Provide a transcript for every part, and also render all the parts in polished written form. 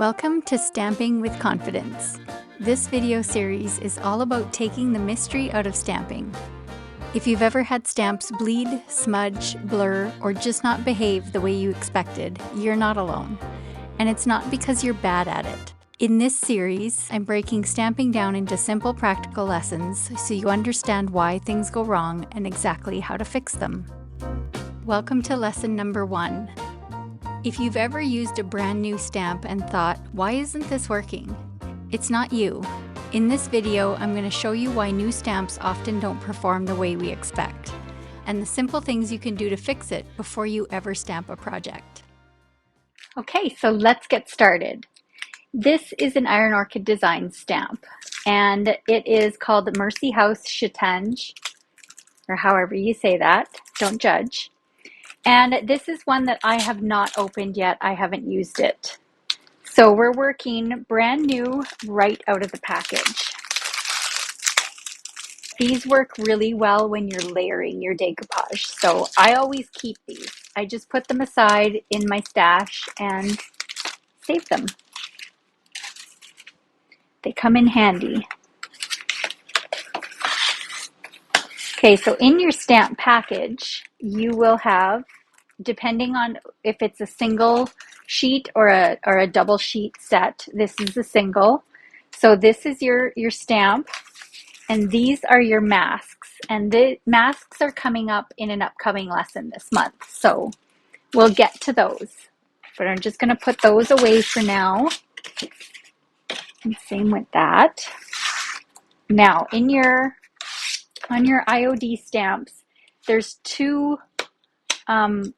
Welcome to Stamping with Confidence. This video series is all about taking the mystery out of stamping. If you've ever had stamps bleed, smudge, blur, or just not behave the way you expected, you're not alone. And it's not because you're bad at it. In this series, I'm breaking stamping down into simple practical lessons so you understand why things go wrong and exactly how to fix them. Welcome to lesson number 1. If you've ever used a brand new stamp and thought, why isn't this working? It's not you. In this video, I'm going to show you why new stamps often don't perform the way we expect, and the simple things you can do to fix it before you ever stamp a project. Okay, so let's get started. This is an Iron Orchid Design stamp, and it is called the Mercy House Chitange, or however you say that, don't judge. And this is one that I have not opened yet. I haven't used it. So we're working brand new right out of the package. These work really well when you're layering your decoupage. So I always keep these. I just put them aside in my stash and save them. They come in handy. Okay, so in your stamp package, you will have, depending on if it's a single sheet or a double sheet set, this is a single. So this is your stamp, and these are your masks. And the masks are coming up in an upcoming lesson this month. So we'll get to those. But I'm just going to put those away for now. And same with that. Now, on your IOD stamps, there's two kind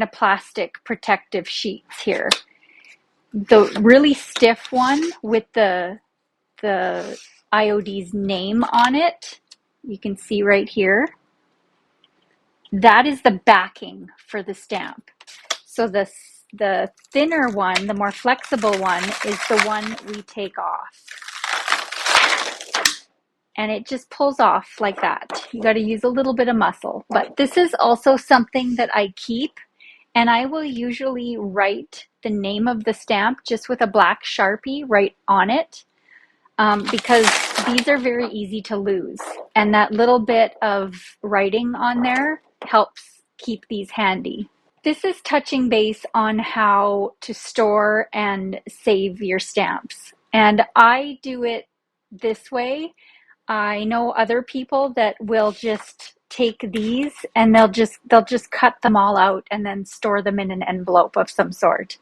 of plastic protective sheets here. The really stiff one with the IOD's name on it, you can see right here, that is the backing for the stamp. So the thinner one, the more flexible one, is the one we take off. And it just pulls off like that. You got to use a little bit of muscle. But this is also something that I keep, and I will usually write the name of the stamp just with a black Sharpie right on it, because these are very easy to lose. And that little bit of writing on there helps keep these handy. This is touching base on how to store and save your stamps. And I do it this way. I know other people that will just take these and they'll just cut them all out and then store them in an envelope of some sort.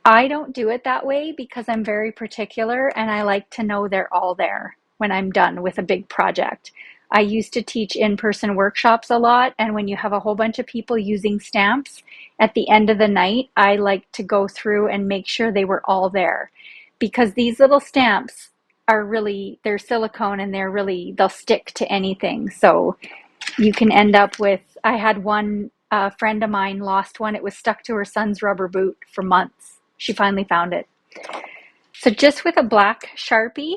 I don't do it that way because I'm very particular and I like to know they're all there when I'm done with a big project. I used to teach in-person workshops a lot, and when you have a whole bunch of people using stamps, at the end of the night, I like to go through and make sure they were all there, because these little stamps are really, they're silicone and they'll stick to anything. So you can end up with, I had one friend of mine lost one. It was stuck to her son's rubber boot for months. She finally found it. So just with a black Sharpie,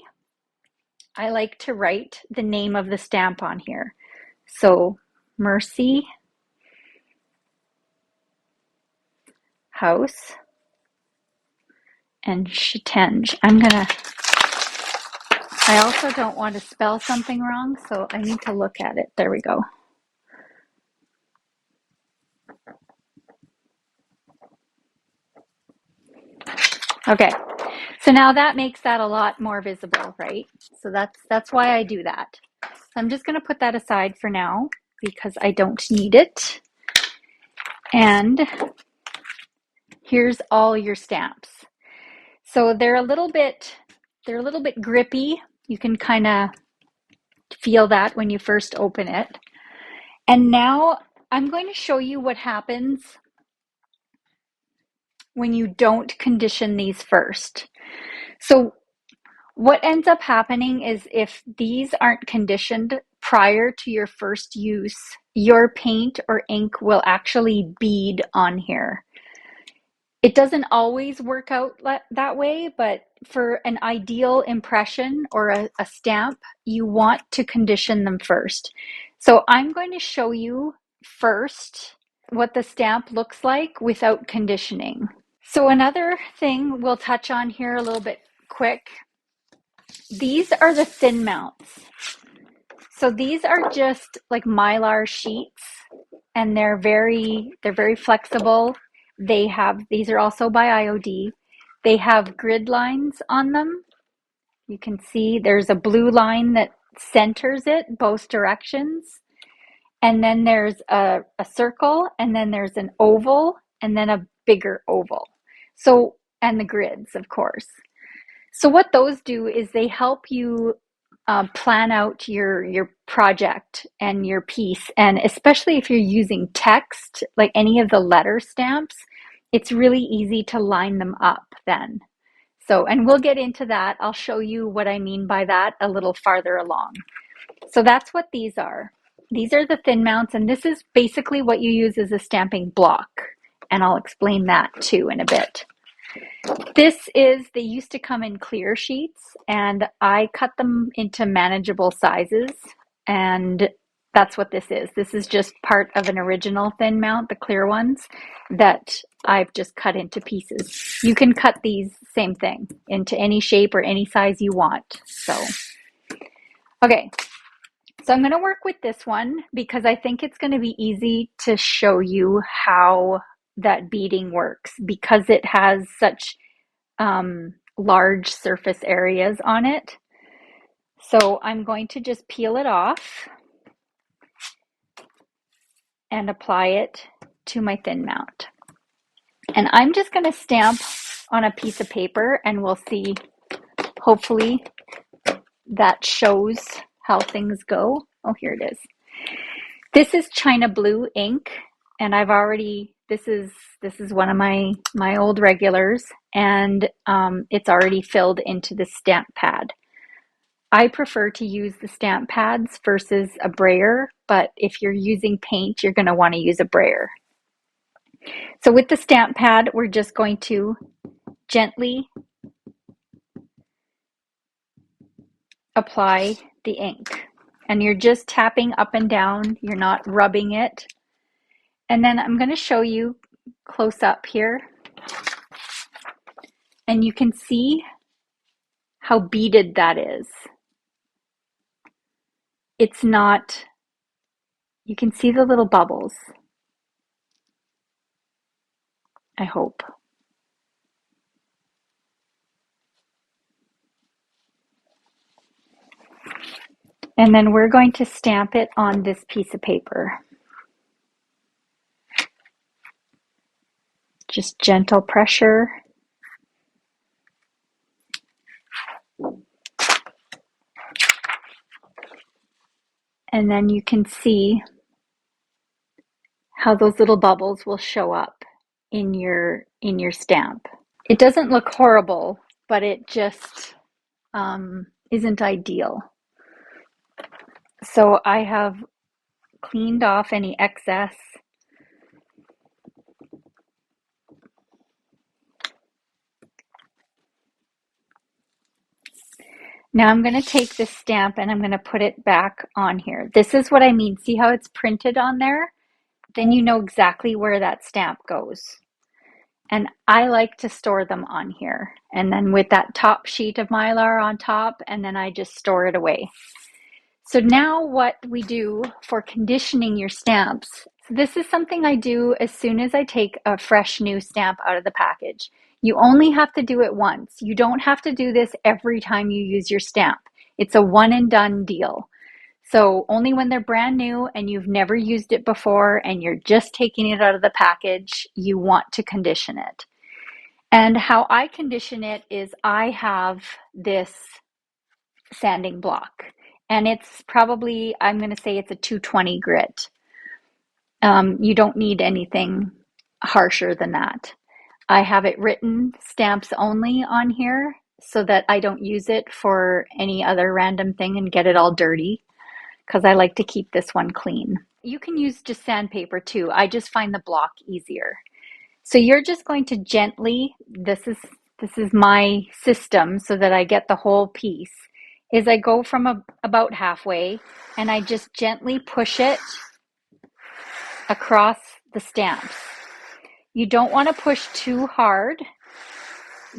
I like to write the name of the stamp on here. So Mercy House and Chitange. I also don't want to spell something wrong, so I need to look at it. There we go. Okay, so now that makes that a lot more visible, right? So that's why I do that. So I'm just going to put that aside for now because I don't need it. And here's all your stamps. So they're a little bit grippy. You can kind of feel that when you first open it. And now I'm going to show you what happens when you don't condition these first. So what ends up happening is if these aren't conditioned prior to your first use, your paint or ink will actually bead on here. It doesn't always work out that way, but for an ideal impression or a stamp, you want to condition them first. So I'm going to show you first what the stamp looks like without conditioning. So another thing we'll touch on here a little bit quick, these are the thin mounts. So these are just like Mylar sheets, and they're very flexible. These are also by IOD. They have grid lines on them. You can see there's a blue line that centers it both directions. And then there's a circle, and then there's an oval, and then a bigger oval. So, and the grids, of course. So what those do is they help you plan out your project and your piece, and especially if you're using text, like any of the letter stamps, it's really easy to line them up then. So, and we'll get into that. I'll show you what I mean by that a little farther along. So that's what these are. These are the thin mounts, and this is basically what you use as a stamping block. And I'll explain that too in a bit. They used to come in clear sheets, and I cut them into manageable sizes, and that's what this is. This is just part of an original thin mount, the clear ones, that I've just cut into pieces. You can cut these, same thing, into any shape or any size you want. So, okay. So I'm going to work with this one because I think it's going to be easy to show you how that beading works because it has such large surface areas on it. So I'm going to just peel it off and apply it to my thin mount. And I'm just going to stamp on a piece of paper, and we'll see, hopefully that shows how things go. Oh, here it is. This is China Blue ink, and this is one of my old regulars, and it's already filled into the stamp pad. I prefer to use the stamp pads versus a brayer, but if you're using paint, you're going to want to use a brayer. So with the stamp pad, we're just going to gently apply the ink. And you're just tapping up and down, you're not rubbing it. And then I'm going to show you close up here. And you can see how beaded that is. It's not, you can see the little bubbles, I hope. And then we're going to stamp it on this piece of paper. Just gentle pressure. And then you can see how those little bubbles will show up in your stamp. It doesn't look horrible, but it just isn't ideal. So I have cleaned off any excess. Now I'm going to take this stamp and I'm going to put it back on here. This is what I mean. See how it's printed on there? Then you know exactly where that stamp goes. And I like to store them on here. And then with that top sheet of Mylar on top, and then I just store it away. So now what we do for conditioning your stamps, so this is something I do as soon as I take a fresh new stamp out of the package. You only have to do it once. You don't have to do this every time you use your stamp. It's a one and done deal. So only when they're brand new and you've never used it before and you're just taking it out of the package, you want to condition it. And how I condition it is I have this sanding block. And it's probably, I'm going to say it's a 220 grit. You don't need anything harsher than that. I have it written stamps only on here so that I don't use it for any other random thing and get it all dirty because I like to keep this one clean. You can use just sandpaper too. I just find the block easier. So you're just going to gently, this is my system so that I get the whole piece, is I go from about halfway and I just gently push it across the stamps. You don't want to push too hard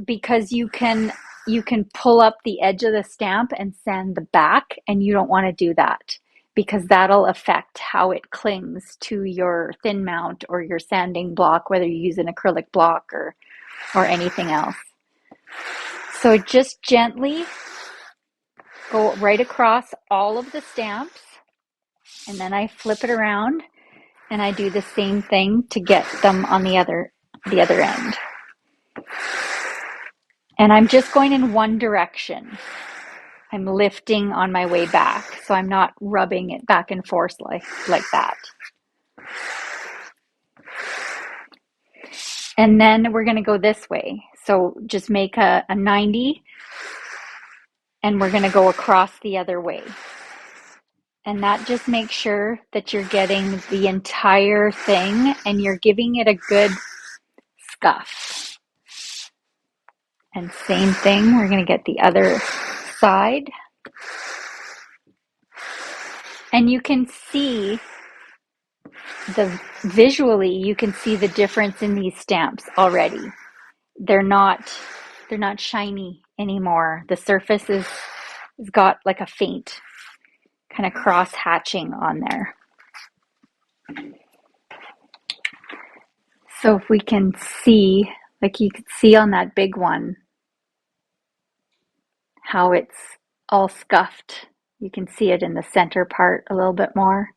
because you can pull up the edge of the stamp and sand the back, and you don't want to do that because that'll affect how it clings to your thin mount or your sanding block, whether you use an acrylic block or anything else. So just gently go right across all of the stamps, and then I flip it around and I do the same thing to get them on the other end. And I'm just going in one direction. I'm lifting on my way back, so I'm not rubbing it back and forth like that. And then we're going to go this way. So just make a 90, and we're going to go across the other way. And that just makes sure that you're getting the entire thing and you're giving it a good scuff. And same thing, we're going to get the other side. And you can see visually, you can see the difference in these stamps already. They're not shiny anymore. The surface has got like a faint kind of cross hatching on there. So if we can see, like you could see on that big one, how it's all scuffed. You can see it in the center part a little bit more.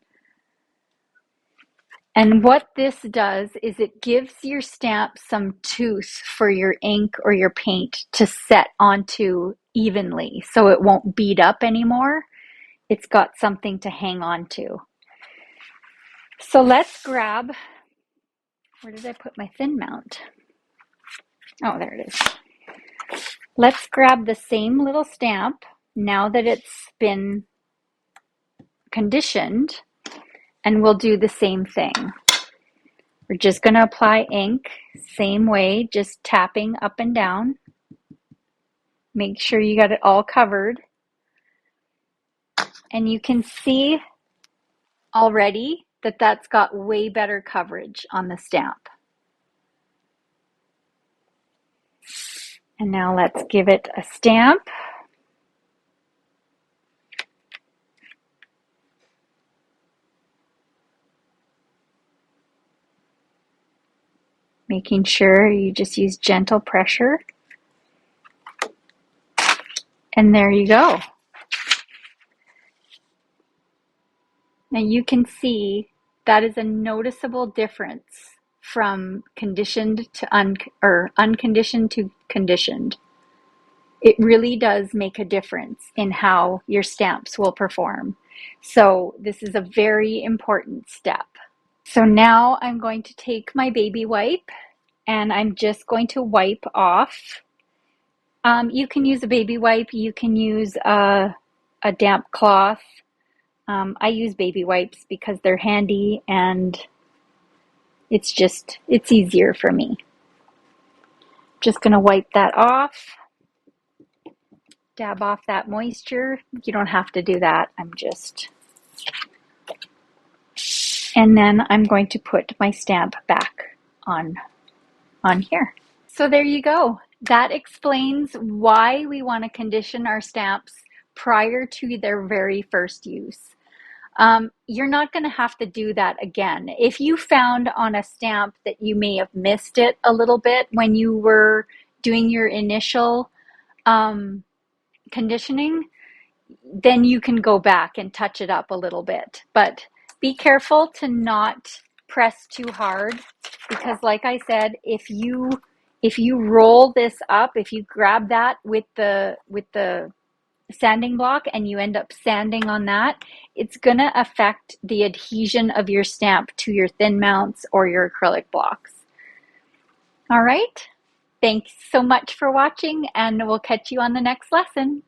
And what this does is it gives your stamp some tooth for your ink or your paint to set onto evenly so it won't bead up anymore. It's got something to hang on to. So let's grab, where did I put my thin mount? Oh, there it is. Let's grab the same little stamp now that it's been conditioned, and we'll do the same thing. We're just going to apply ink, same way, just tapping up and down. Make sure you got it all covered. And you can see already that that's got way better coverage on the stamp. And now let's give it a stamp. Making sure you just use gentle pressure. And there you go. Now you can see that is a noticeable difference from conditioned to unconditioned to conditioned. It really does make a difference in how your stamps will perform. So this is a very important step. So now I'm going to take my baby wipe and I'm just going to wipe off. You can use a baby wipe, you can use a damp cloth. I use baby wipes because they're handy and it's easier for me. Just gonna wipe that off, dab off that moisture. You don't have to do that, and then I'm going to put my stamp back on here. So there you go. That explains why we want to condition our stamps prior to their very first use. You're not going to have to do that again. If you found on a stamp that you may have missed it a little bit when you were doing your initial conditioning, then you can go back and touch it up a little bit. But be careful to not press too hard because, like I said, if you roll this up, if you grab that with the sanding block and you end up sanding on that, it's going to affect the adhesion of your stamp to your thin mounts or your acrylic blocks. All right. Thanks so much for watching, and we'll catch you on the next lesson.